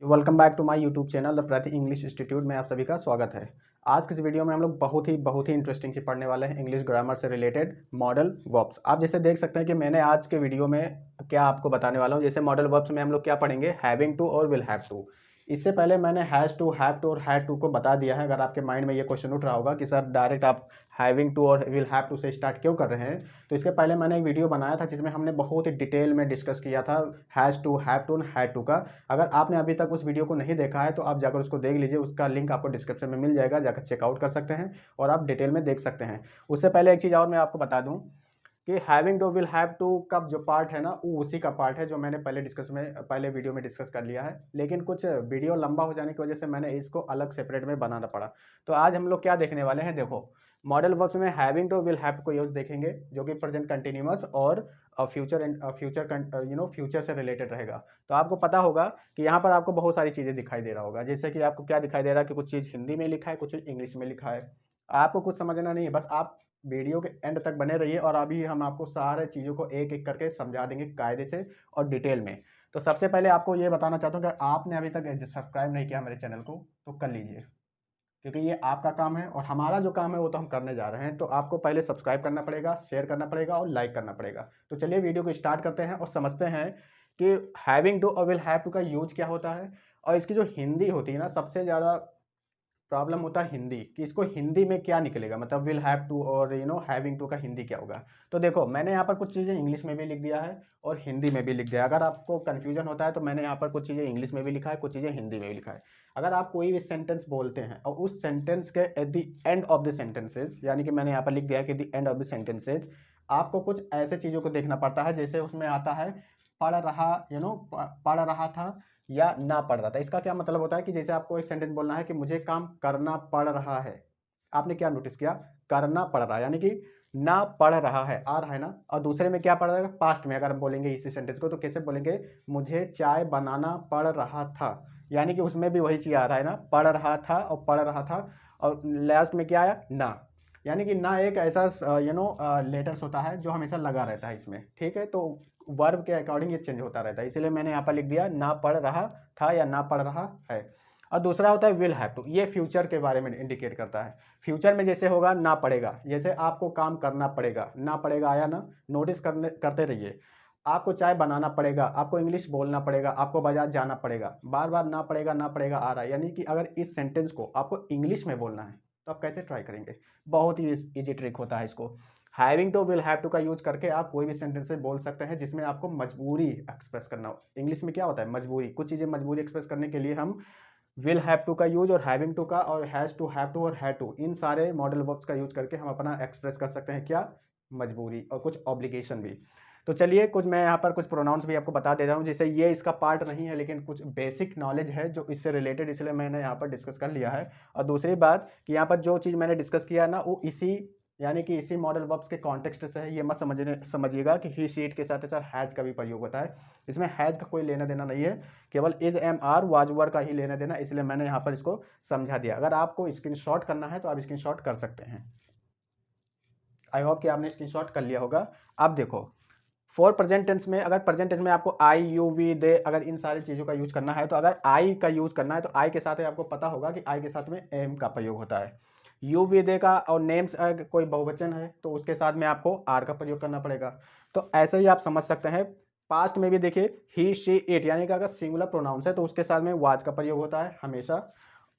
Welcome back to my YouTube channel the Prati English institute में आप सभी का स्वागत है। आज की इस वीडियो में हम लोग बहुत ही इंटरेस्टिंग चीज पढ़ने वाले हैं इंग्लिश ग्रामर से रिलेटेड मॉडल वर्ब्स। आप जैसे देख सकते हैं कि मैंने आज के वीडियो में क्या आपको बताने वाला हूं। जैसे मॉडल वर्ब्स में हम लोग क्या पढ़ेंगे, हैविंग टू और विल हैव टू। इससे पहले मैंने हैज टू, हैव टू और हैड टू को बता दिया है। अगर आपके माइंड में ये क्वेश्चन उठ रहा होगा कि सर डायरेक्ट आप हैविंग टू और विल हैव टू से स्टार्ट क्यों कर रहे हैं, तो इसके पहले मैंने एक वीडियो बनाया था जिसमें हमने बहुत ही डिटेल में डिस्कस किया था हैज टू, हैव टू और हैड टू का। अगर आपने अभी तक उस वीडियो को नहीं देखा है तो आप जाकर उसको देख लीजिए, उसका लिंक आपको डिस्क्रिप्शन में मिल जाएगा, जाकर चेकआउट कर सकते हैं और आप डिटेल में देख सकते हैं। उससे पहले एक चीज़ और मैं आपको बता दूं कि having to will have to का जो पार्ट है ना, वो उसी का पार्ट है जो मैंने पहले वीडियो में डिस्कस कर लिया है। लेकिन कुछ वीडियो लंबा हो जाने की वजह से मैंने इसको अलग सेपरेट में बनाना पड़ा। तो आज हम लोग क्या देखने वाले हैं, देखो मॉडल वर्ब्स में हैविंग टू विल हैव को यूज देखेंगे, जो कि प्रेजेंट कंटिन्यूअस और फ्यूचर एंड फ्यूचर से रिलेटेड रहेगा। तो आपको पता होगा कि यहाँ पर आपको बहुत सारी चीज़ें दिखाई दे रहा होगा। जैसे कि आपको क्या दिखाई दे रहा है कि कुछ चीज़ हिंदी में लिखा है, कुछ चीज़ इंग्लिश में लिखा है। आपको कुछ समझना नहीं है, बस आप वीडियो के एंड तक बने रहिए और अभी हम आपको सारे चीज़ों को एक एक करके समझा देंगे कायदे से और डिटेल में। तो सबसे पहले आपको ये बताना चाहता हूँ कि आपने अभी तक सब्सक्राइब नहीं किया मेरे चैनल को तो कर लीजिए, क्योंकि ये आपका काम है और हमारा जो काम है वो तो हम करने जा रहे हैं। तो आपको पहले सब्सक्राइब करना पड़ेगा, शेयर करना पड़ेगा और लाइक करना पड़ेगा। तो चलिए वीडियो को स्टार्ट करते हैं और समझते हैं कि हैविंग टू और विल हैव टू का यूज क्या होता है। और इसकी जो हिंदी होती है ना, सबसे ज़्यादा प्रॉब्लम होता है हिंदी, कि इसको हिंदी में क्या निकलेगा, मतलब विल हैव टू और हैविंग टू का हिंदी क्या होगा। तो देखो मैंने यहाँ पर कुछ चीज़ें इंग्लिश में भी लिख दिया है और हिंदी में भी लिख दिया है। अगर आपको कन्फ्यूजन होता है तो मैंने यहाँ पर कुछ चीज़ें इंग्लिश में भी लिखा है, कुछ चीज़ें हिंदी में भी लिखा है। अगर आप कोई भी सेंटेंस बोलते हैं और उस सेंटेंस के at the end of the sentences, यानी कि मैंने यहाँ पर लिख दिया है कि the end of the sentences, आपको कुछ ऐसे चीज़ों को देखना पड़ता है। जैसे उसमें आता है पढ़ रहा, पढ़ रहा था या ना पढ़ रहा था। इसका क्या मतलब होता है कि जैसे आपको एक सेंटेंस बोलना है कि मुझे काम करना पड़ रहा है। आपने क्या नोटिस किया, करना पड़ रहा है, यानी कि ना पढ़ रहा है, आ रहा है ना। और दूसरे में क्या पड़ रहा है, पास्ट में अगर हम बोलेंगे इसी सेंटेंस को तो कैसे बोलेंगे, मुझे चाय बनाना पड़ रहा था, यानी कि उसमें भी वही चीज़ आ रहा है ना, पढ़ रहा था और पढ़ रहा था। और लास्ट में क्या आया, ना। यानी कि ना एक ऐसा लेटर्स होता है जो हमेशा लगा रहता है इसमें, ठीक है। तो वर्ब के अकॉर्डिंग ये चेंज होता रहता है, इसीलिए मैंने यहाँ पर लिख दिया ना पढ़ रहा था या ना पढ़ रहा है। और दूसरा होता है विल हैव टू, ये फ्यूचर के बारे में इंडिकेट करता है। फ्यूचर में जैसे होगा ना पड़ेगा, जैसे आपको काम करना पड़ेगा, ना पड़ेगा आया ना, नोटिस करते रहिए। आपको चाय बनाना पड़ेगा, आपको इंग्लिश बोलना पड़ेगा, आपको बाजार जाना पड़ेगा, बार बार ना पड़ेगा आ रहा है। यानी कि अगर इस सेंटेंस को आपको इंग्लिश में बोलना है तो आप कैसे ट्राई करेंगे, बहुत ही इजी ट्रिक होता है इसको। Having to will have to का यूज करके आप कोई भी सेंटेंस बोल सकते हैं जिसमें आपको मजबूरी एक्सप्रेस करना हो। इंग्लिश में क्या होता है, मजबूरी, कुछ चीज़ें मजबूरी एक्सप्रेस करने के लिए हम विल हैव टू का यूज और हैविंग टू का और हैज टू, हैव टू और हैड टू, इन सारे मॉडल वर्ब्स का यूज करके हम अपना एक्सप्रेस कर सकते हैं क्या, मजबूरी और कुछ ऑब्लिगेशन भी। तो चलिए कुछ मैं यहाँ पर कुछ प्रोनाउंस भी आपको बता दे रहा हूँ। जैसे ये इसका पार्ट नहीं है लेकिन कुछ बेसिक नॉलेज है जो इससे रिलेटेड, इसलिए मैंने यहाँ पर डिस्कस कर लिया है। और दूसरी बात कि यहाँ पर जो चीज़ मैंने डिस्कस किया ना वो इसी, यानी कि इसी मॉडल वर्ब्स के कॉन्टेक्स्ट से है। ये मत समझिएगा कि ही शीट के साथ साथ हैज का भी प्रयोग होता है। इसमें हैज का कोई लेना देना नहीं है, केवल is am are was were का ही लेना देना, इसलिए मैंने यहाँ पर इसको समझा दिया। अगर आपको स्क्रीनशॉट करना है तो आप स्क्रीनशॉट कर सकते हैं। आई होप कि आपने स्क्रीनशॉट कर लिया होगा। अब देखो फॉर प्रेजेंट टेंस में, अगर प्रेजेंट टेंस में आपको आई, यू, वी, दे, अगर इन सारी चीज़ों का यूज करना है तो अगर आई का यूज करना है तो आई के साथ आपको पता होगा कि आई के साथ में एम का प्रयोग होता है। यू, वी, दे का और नेम्स कोई बहुवचन है तो उसके साथ में आपको आर का प्रयोग करना पड़ेगा। तो ऐसे ही आप समझ सकते हैं। पास्ट में भी देखिए ही, शी, इट, यानी कि अगर सिंगुलर प्रोनाउंस है तो उसके साथ में वाज का प्रयोग होता है हमेशा।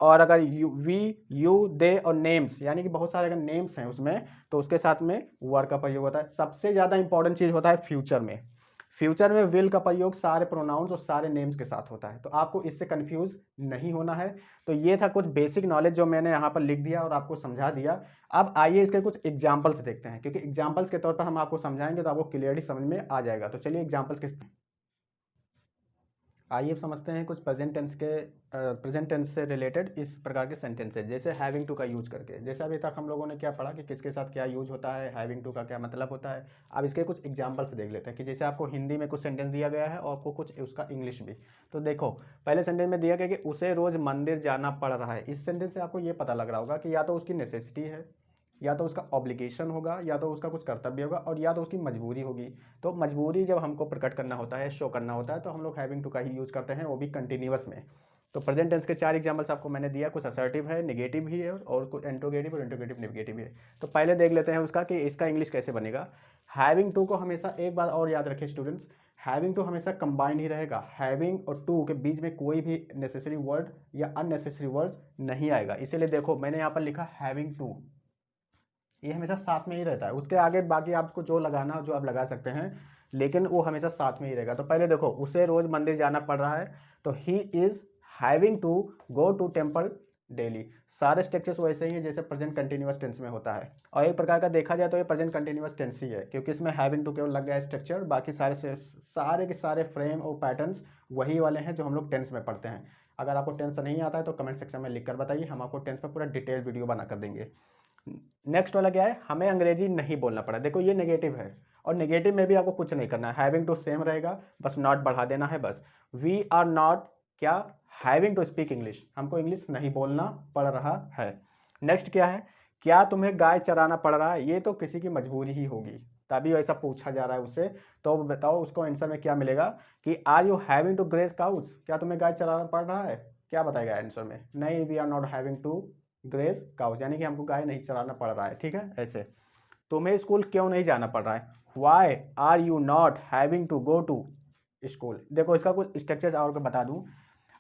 और अगर वी, यू, दे और नेम्स, यानी कि बहुत सारे अगर नेम्स हैं उसमें तो उसके साथ में वर का प्रयोग होता है। सबसे ज़्यादा इंपॉर्टेंट चीज़ होता है फ्यूचर में। फ्यूचर में विल का प्रयोग सारे प्रोनाउंस और सारे नेम्स के साथ होता है, तो आपको इससे कंफ्यूज नहीं होना है। तो ये था कुछ बेसिक नॉलेज जो मैंने यहाँ पर लिख दिया और आपको समझा दिया। अब आइए इसके कुछ एग्जाम्पल्स देखते हैं, क्योंकि एग्जाम्पल्स के तौर पर हम आपको समझाएंगे तो आपको क्लियरली समझ में आ जाएगा। तो चलिए एग्जाम्पल्स के, आइए अब समझते हैं कुछ प्रेजेंट टेंस से रिलेटेड इस प्रकार के सेंटेंसेज, जैसे हैविंग टू का यूज करके। जैसे अभी तक हम लोगों ने क्या पढ़ा कि किसके साथ क्या यूज होता है, हैविंग टू का क्या मतलब होता है। अब इसके कुछ एग्जांपल्स देख लेते हैं कि जैसे आपको हिंदी में कुछ सेंटेंस दिया गया है और आपको कुछ उसका इंग्लिश भी। तो देखो पहले सेंटेंस में दिया गया कि उसे रोज मंदिर जाना पड़ रहा है। इस सेंटेंस से आपको ये पता लग रहा होगा कि या तो उसकी नेसेसिटी है या तो उसका ऑब्लिगेशन होगा, या तो उसका कुछ कर्तव्य होगा, और या तो उसकी मजबूरी होगी। तो मजबूरी जब हमको प्रकट करना होता है, शो करना होता है, तो हम लोग हैविंग टू का ही यूज़ करते हैं, वो भी कंटिन्यूअस में। तो प्रेजेंट टेंस के 4 एग्जाम्पल्स आपको मैंने दिया, कुछ असर्टिव है, नेगेटिव भी है, और कुछ इंट्रोगेटिव और इंट्रोगेटिव नेगेटिव भी है। तो पहले देख लेते हैं उसका कि इसका इंग्लिश कैसे बनेगा। हैविंग टू को हमेशा एक बार और याद रखें स्टूडेंट्स, हैविंग टू हमेशा कंबाइंड ही रहेगा। हैविंग और टू के बीच में कोई भी नेसेसरी वर्ड या अननेसेसरी वर्ड नहीं आएगा। इसीलिए देखो मैंने यहाँ पर लिखा हैविंग टू, ये हमेशा साथ में ही रहता है। उसके आगे बाकी आपको जो लगाना जो आप लगा सकते हैं, लेकिन वो हमेशा साथ में ही रहेगा। तो पहले देखो, उसे रोज मंदिर जाना पड़ रहा है, तो he is having to go to temple daily. सारे स्ट्रक्चर्स वैसे ही हैं जैसे प्रेजेंट कंटिन्यूअस टेंस में होता है। और एक प्रकार का देखा जाए तो ये प्रेजेंट कंटिन्यूअस टेंस ही है, क्योंकि इसमें हैविंग टू केवल लग गया स्ट्रक्चर, बाकी सारे के सारे फ्रेम और पैटर्न्स वही वाले हैं जो हम लोग टेंस में पढ़ते हैं। अगर आपको टेंस नहीं आता है तो कमेंट सेक्शन में लिख कर बताइए, हम आपको टेंस पर पूरा डिटेल वीडियो बना कर देंगे। नेक्स्ट वाला क्या है, हमें अंग्रेजी नहीं बोलना पड़ा। देखो ये नेगेटिव है, और नेगेटिव में भी आपको कुछ नहीं करना है, हैविंग टू सेम रहेगा, बस नॉट बढ़ा देना है बस। वी आर नॉट क्या, हैविंग टू स्पीक इंग्लिश, हमको इंग्लिश नहीं बोलना पड़ रहा है। नेक्स्ट क्या है, क्या तुम्हें गाय चराना पड़ रहा है, ये तो किसी की मजबूरी ही होगी, तभी ऐसा पूछा जा रहा है उससे। तो बताओ उसको आंसर में क्या मिलेगा कि are you having to graze cows, क्या तुम्हें गाय चराना पड़ रहा है, क्या बताएगा आंसर में, नहीं we are not having to graze cows, यानी कि हमको गाय नहीं चराना पड़ रहा है। ठीक है, ऐसे। तुम्हें स्कूल क्यों नहीं जाना पड़ रहा है, why are you not having to go to school. देखो इसका कुछ स्ट्रक्चर और बता दूं,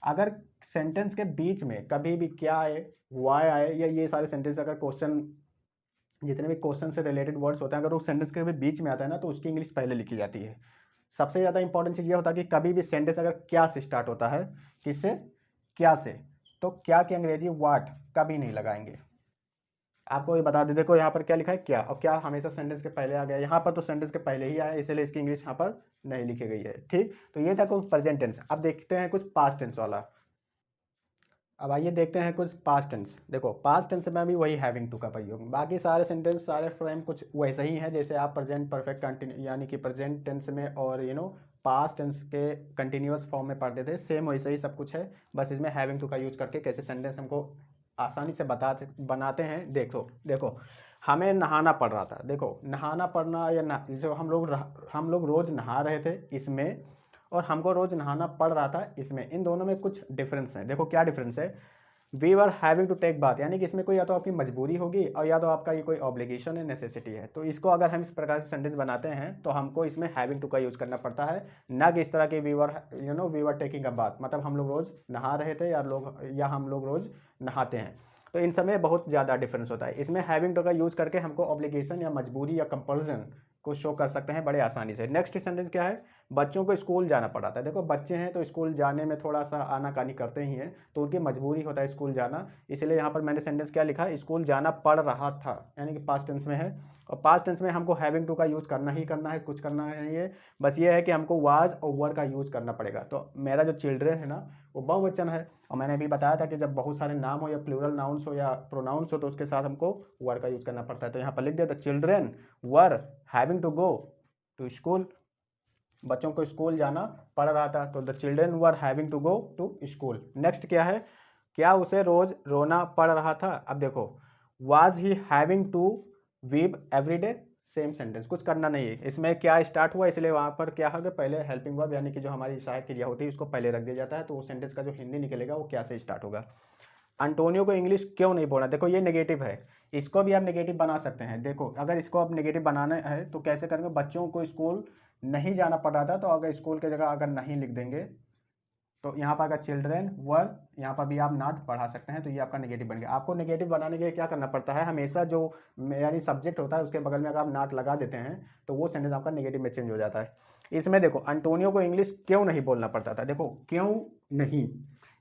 अगर सेंटेंस के बीच में कभी भी क्या आए, वाई आए, या ये सारे सेंटेंस अगर क्वेश्चन, जितने भी क्वेश्चन से रिलेटेड वर्ड्स होते हैं, अगर वो सेंटेंस के भी बीच में आता है ना, तो उसकी इंग्लिश पहले लिखी जाती है। सबसे ज़्यादा इंपॉर्टेंट चीज़ ये होता है कि कभी भी सेंटेंस अगर क्या से स्टार्ट होता है, किससे, क्या से, तो क्या की अंग्रेजी वाट कभी नहीं लगाएंगे। आपको ये बता दे, देखो यहाँ पर क्या लिखा है, क्या, और क्या हमेशा सेंटेंस के पहले आ गया, यहाँ पर तो सेंटेंस के पहले ही आया, इसलिए इसकी इंग्लिश यहाँ पर नहीं लिखी गई है। ठीक, तो ये था कुछ प्रेजेंट टेंस। अब देखते हैं कुछ पास्ट टेंस वाला। अब आइए देखते हैं कुछ पास्ट टेंस। देखो पास्ट टेंस में भी वही हैविंग टू का प्रयोग, बाकी सारे सेंटेंस सारे फ्रेम कुछ वैसे ही हैं जैसे आप प्रेजेंट परफेक्ट कंटिन्यू यानी कि प्रेजेंट टेंस में और पास्ट टेंस के कंटिन्यूअस फॉर्म में पढ़ते थे, सेम वैसे ही सब कुछ है। बस इसमें हैविंग टू का यूज करके कैसे सेंटेंस हमको आसानी से बनाते हैं। देखो देखो, हमें नहाना पड़ रहा था, देखो नहाना पड़ना या जैसे हम लोग रोज नहा रहे थे इसमें, और हमको रोज नहाना पड़ रहा था इसमें, इन दोनों में कुछ डिफरेंस है। देखो क्या डिफरेंस है, we were having to take bath, यानी कि इसमें कोई या तो आपकी मजबूरी होगी और या तो आपका ये कोई ऑब्लिगेशन है, नेसेसिटी है। तो इसको अगर हम इस प्रकार से सेंटेंस बनाते हैं तो हमको इसमें हैविंग टू का यूज करना पड़ता है, ना कि इस तरह के we were taking a bath, मतलब हम लोग रोज नहा रहे थे या हम लोग रोज नहाते हैं। तो इन समय बहुत ज़्यादा डिफरेंस होता है। इसमें हैविंग टू का यूज करके हमको ऑब्लिगेशन या मजबूरी या कंपल्सन को शो कर सकते हैं बड़े आसानी से। नेक्स्ट सेंटेंस क्या है, बच्चों को स्कूल जाना पड़ा था। देखो बच्चे हैं तो स्कूल जाने में थोड़ा सा आनाकानी करते ही हैं, तो उनकी मजबूरी होता है स्कूल जाना, इसलिए यहाँ पर मैंने सेंटेंस क्या लिखा, स्कूल जाना पड़ रहा था, यानी कि पास्ट टेंस में है। और पास्ट टेंस में हमको हैविंग टू का यूज़ करना ही करना है, कुछ करना नहीं है, बस ये है कि हमको वाज और वर का यूज़ करना पड़ेगा। तो मेरा जो चिल्ड्रेन है ना, वो बहुवचन है, और मैंने भी बताया था कि जब बहुत सारे नाम हो या प्लूरल नाउन्स हो या प्रोनाउंस हो तो उसके साथ हमको वर का यूज़ करना पड़ता है। तो यहाँ पर लिख दिया था children were having to go to school, बच्चों को स्कूल जाना पड़ रहा था, तो the children were having to go to school. Next क्या है, क्या उसे रोज रोना पड़ रहा था। अब देखो, was he having to weave every day, same sentence, कुछ करना नहीं है, इसमें क्या स्टार्ट हुआ इसलिए वहां पर क्या होगा, पहले हेल्पिंग वर्ब यानी कि जो हमारी सहायक क्रिया होती है उसको पहले रख दिया जाता है, तो वो सेंटेंस का जो हिंदी निकलेगा वो क्या से स्टार्ट होगा। अंटोनियो को इंग्लिश क्यों नहीं बोला, देखो ये नेगेटिव है, इसको भी आप नेगेटिव बना सकते हैं। देखो अगर इसको आप नेगेटिव बनाना है तो कैसे करेंगे, बच्चों को स्कूल नहीं जाना पड़ रहा था, तो अगर स्कूल की जगह अगर नहीं लिख देंगे तो यहाँ पर अगर चिल्ड्रेन वर, यहाँ पर भी आप नॉट बढ़ा सकते हैं, तो ये आपका नेगेटिव बन गया। आपको नेगेटिव बनाने के लिए क्या करना पड़ता है, हमेशा जो यानी सब्जेक्ट होता है उसके बगल में अगर आप नॉट लगा देते हैं तो वो सेंटेंस आपका नेगेटिव में चेंज हो जाता है। इसमें देखो अंटोनियो को इंग्लिश क्यों नहीं बोलना पड़ता था, देखो क्यों नहीं,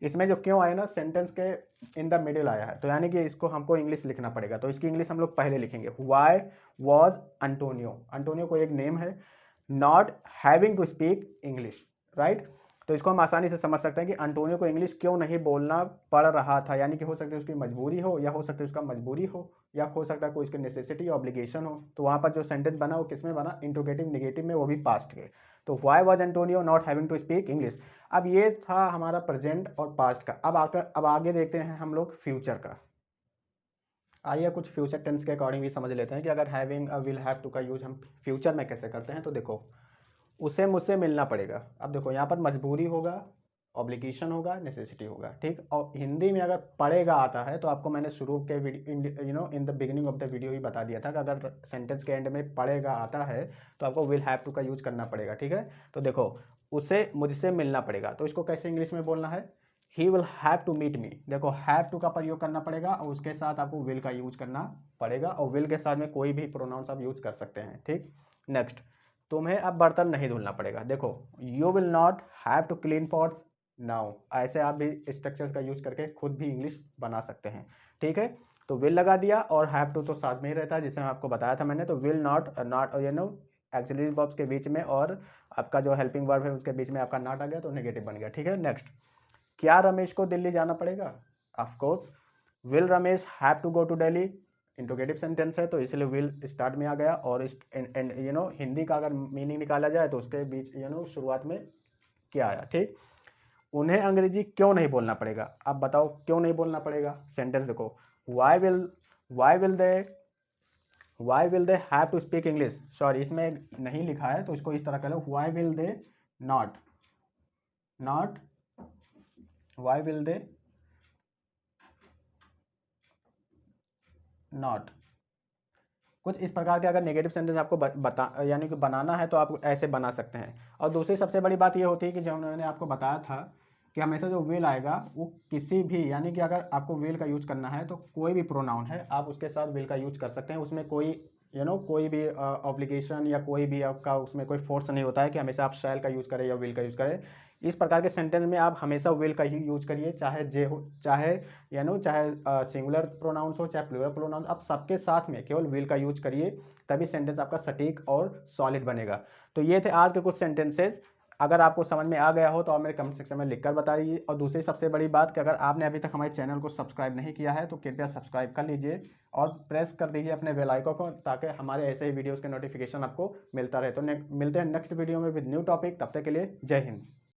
इसमें जो क्यों आया ना सेंटेंस के इन द मिडिल आया है, तो यानी कि इसको हमको इंग्लिश लिखना पड़ेगा, तो इसकी इंग्लिश हम लोग पहले लिखेंगे, वाई वॉज अंटोनियो, अंटोनियो को एक नेम है, not having to speak English, right. तो इसको हम आसानी से समझ सकते हैं कि अंटोनियो को इंग्लिश क्यों नहीं बोलना पड़ रहा था, यानी कि हो सकता है उसकी मजबूरी हो, या हो सकता है उसका मजबूरी हो, या हो सकता है कोई उसकी नेसेसिटी ऑब्लिगेशन हो। तो वहाँ पर जो सेंटेंस बना वो किस में बना, इंट्रोगेटिव नेगेटिव में, वो भी पास्ट के। तो why was Antonio not having to speak English. अब ये था हमारा प्रेजेंट और पास्ट का। अब आगे देखते हैं हम लोग फ्यूचर का। आइए कुछ फ्यूचर टेंस के अकॉर्डिंग भी समझ लेते हैं कि अगर having a will have to का यूज हम फ्यूचर में कैसे करते हैं। तो देखो, उसे मुझसे मिलना पड़ेगा। अब देखो यहाँ पर मजबूरी होगा, ऑब्लिगेशन होगा, नेसेसिटी होगा, ठीक। और हिंदी में अगर पड़ेगा आता है तो आपको मैंने शुरू के in the beginning of the video ही बता दिया था कि अगर सेंटेंस के एंड में पड़ेगा आता है तो आपको विल हैव टू का यूज करना पड़ेगा, ठीक है। तो देखो, उसे मुझसे मिलना पड़ेगा, तो इसको कैसे इंग्लिश में बोलना है, he will have to meet me. देखो, हैव टू का प्रयोग करना पड़ेगा और उसके साथ आपको विल का यूज करना पड़ेगा, और विल के साथ में कोई भी प्रोनाउंस आप यूज कर सकते हैं, ठीक। नेक्स्ट, तुम्हें अब बर्तन नहीं धुलना पड़ेगा। देखो, you will not have to clean pots now. ऐसे आप भी स्ट्रक्चर्स का यूज करके खुद भी इंग्लिश बना सकते हैं, ठीक है। तो विल लगा दिया और हैव टू तो साथ में ही रहता है, जिसे आपको बताया था मैंने। तो will not not axillary verbs के बीच में और आपका जो हेल्पिंग वर्ब है उसके बीच में आपका नॉट आ गया तो नेगेटिव बन गया, ठीक है। नेक्स्ट, क्या रमेश को दिल्ली जाना पड़ेगा? Of course, will Ramesh have to go to Delhi? Interrogative sentence है तो इसलिए विल स्टार्ट में आ गया। और हिंदी का अगर मीनिंग निकाला जाए तो उसके बीच शुरुआत में क्या आया, ठीक। उन्हें अंग्रेजी क्यों नहीं बोलना पड़ेगा? अब बताओ क्यों नहीं बोलना पड़ेगा। सेंटेंस देखो, why will they have to speak English. Sorry, इसमें नहीं लिखा है तो इसको इस तरह कह लो, why will they not not why will they not. कुछ इस प्रकार के अगर नेगेटिव सेंटेंस आपको बता यानी कि बनाना है तो आप ऐसे बना सकते हैं। और दूसरी सबसे बड़ी बात ये होती है कि जो मैंने आपको बताया था कि हमेशा जो विल आएगा वो किसी भी, यानी कि अगर आपको विल का यूज करना है तो कोई भी प्रोनाउन है आप उसके साथ विल का यूज कर सकते हैं। उसमें कोई कोई भी ऑब्लिगेशन या कोई भी आपका उसमें कोई फोर्स नहीं होता है कि हमेशा आप शैल का यूज करें या विल का यूज करें। इस प्रकार के सेंटेंस में आप हमेशा विल का ही यूज करिए, चाहे जे हो, चाहे चाहे सिंगुलर प्रोनाउंस हो चाहे प्लूरल प्रोनाउंस, आप सबके साथ में केवल विल का यूज करिए, तभी सेंटेंस आपका सटीक और सॉलिड बनेगा। तो ये थे आज के कुछ सेंटेंसेज। अगर आपको समझ में आ गया हो तो आप मेरे कमेंट सेक्शन में लिखकर बताइए। और दूसरी सबसे बड़ी बात कि अगर आपने अभी तक हमारे चैनल को सब्सक्राइब नहीं किया है तो कृपया सब्सक्राइब कर लीजिए और प्रेस कर दीजिए अपने बेल आइकन को, ताकि हमारे ऐसे ही वीडियोस के नोटिफिकेशन आपको मिलता रहे। तो मिलते हैं नेक्स्ट वीडियो में विद न्यू टॉपिक। तब तक के लिए जय हिंद।